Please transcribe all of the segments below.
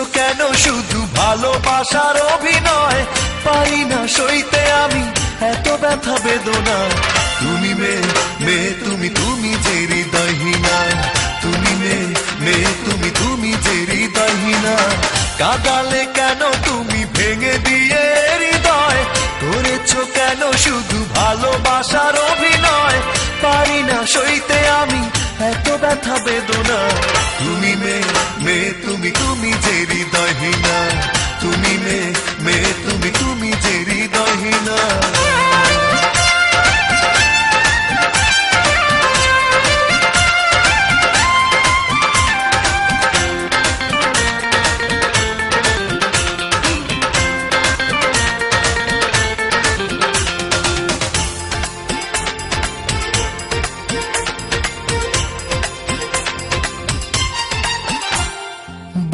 করেছো কেন শুধু ভালোবাসার অভিনয়? পারি না সইতে আমি এত ব্যথা বেদনা। তুমি মেয়ে তুমি যে হৃদয়হীনা। তুমি মেয়ে তুমি যে হৃদয়হীনা। কাঁদালে কেন তুমি ভেঙে দিয়ে হৃদয়? করেছো কেন শুধু ভালোবাসার অভিনয়? পারি না সইতে আমি এত ব্যথা বেদনা। তুমি মেয়ে তুমি যে হৃদয়হীনা। তুমি মেয়ে তুমি যে হৃদয়হীনা।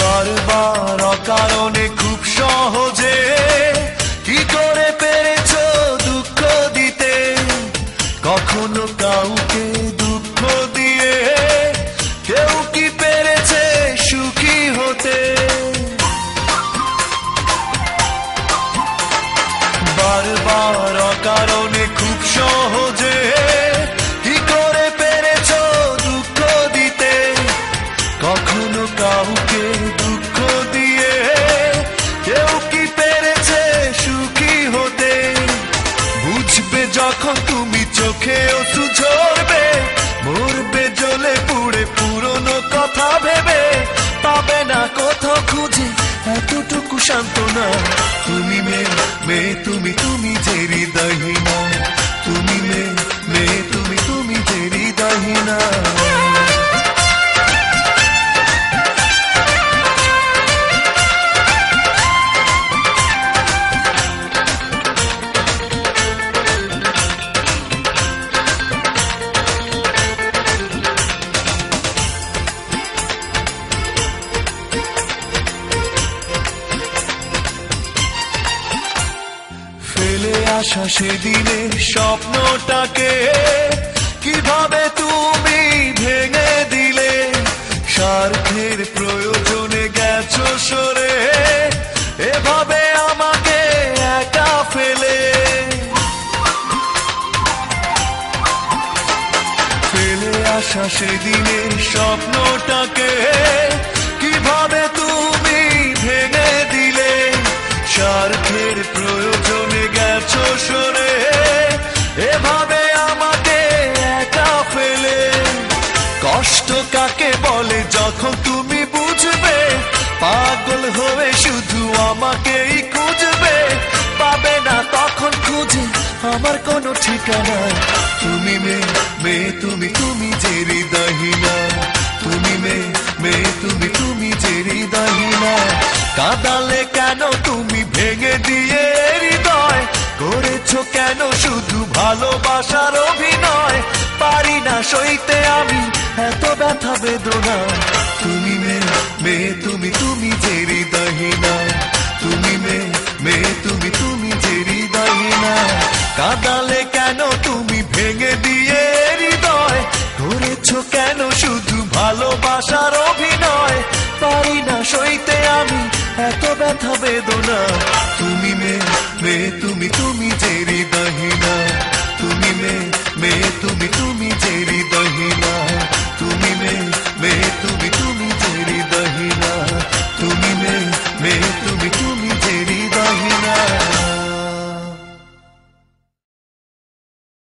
বারবার অকারণে খুব সহজে কি করে পেরেছো দুঃখ দিতে? কখনো কাউকে দুঃখ দিয়ে কেউ কি পেরেছে সুখী হতে? বারবার অকারণে খুব সহজে কি করে পেরেছো দুঃখ দিতে? কখনো কাউকে দুঃখ দিয়ে কেউ কি পেরেছে সুখী হতে? বুঝবে যখন তুমি চোখে অশ্রু ঝরবে, মরবে জ্বলে পুড়ে পুরনো কথা ভেবে। পাবে না কোথাও খুঁজে এতটুকু সান্ত্বনা। তুমি মেয়ে তুমি যে হৃদয়হীনা। তুমি মেয়ে তুমি যে হৃদয়হীনা। ফেলে আসা সেদিনের স্বপ্নটাকে কিভাবে তুমি ভেঙে দিলে? স্বার্থের প্রয়োজনে গেছো সরে, এভাবে আমাকে একা ফেলে। ফেলে আসা সেদিনের স্বপ্নটাকে কিভাবে তুমি ভেঙে দিলে? স্বার্থের প্রয়োজনে গেছো সরে, এভাবে আমাকে একা ফেলে। কষ্ট কাকে বলে যখন তুমি বুঝবে? পাগল হয়ে শুধু আমাকেই খুঁজবে। পাবে না তখন খুঁজে আমার কোনো ঠিকানা। তুমি মেয়ে তুমি যে হৃদয়হীনা। তুমি মেয়ে তুমি যে হৃদয়হীনা। কাঁদালে কেন তুমি ভেঙে দিয়ে হৃদয়? করেছো কেন শুধু ভালোবাসার অভিনয়? পারি না সইতে আমি এত ব্যথা বেদনা। তুমি মেয়ে তুমি যে হৃদয়হীনা। তুমি মেয়ে তুমি যে হৃদয়হীনা। কাঁদালে কেন তুমি ভেঙে দিয়ে হৃদয়? করেছো কেন শুধু ভালোবাসার অভিনয়? পারি না সইতে আমি এত ব্যথা বেদনা। তুমি মেয়ে তুমি যে হৃদয়হীনা। তুমি মেয়ে তুমি যে হৃদয়।